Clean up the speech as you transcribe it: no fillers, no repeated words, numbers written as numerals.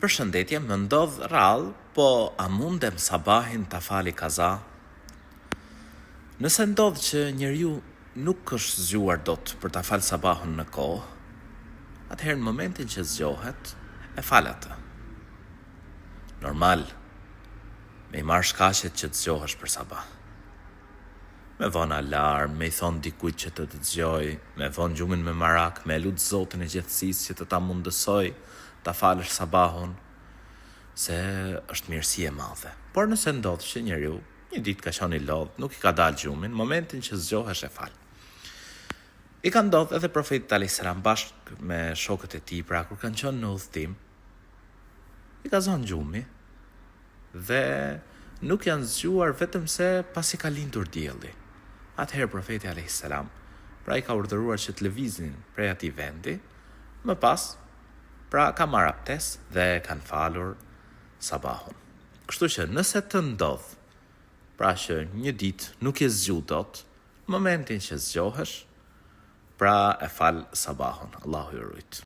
Përshëndetje, më ndodh rrallë, po a mundem sabahin ta fali kaza? Nëse ndodh që njeriu nuk është zgjuar dot për ta fal sabahun në kohë, atëherë në momentin që zgjohet, e fal atë. Normal, me i marrë shkaqet që të zgjohesh për sabah. Me von alarm, me i thonë dikujt që të dëgjoj, me von gjumin me marak, me lut Zotin e gjithësisë që të ta mundësoj ta falësh sabahun, se është mirësi e madhe. Por nëse ndodh që njeriu një ditë ka qenë i lodh, nuk i ka dalë gjumin, momentin që zgjohesh e fal. I ka ndodhur edhe profetit alayhis salam bashkë me shokët e tij, pra kur kanë qenë në udhtim, i ka zonë gjumi dhe nuk janë zgjuar vetëm se pasi ka lindur dielli. Atëherë profeti alayhis salam pra i ka urdhëruar që të lëviznin prej atij vendi, më pas pra ka marrë abdes dhe kanë falur sabahun. Kështu që nëse të ndodh, pra që një ditë nuk je zgjuar dot, momentin që zgjohesh, pra e fal sabahun. Allahu ju rujt.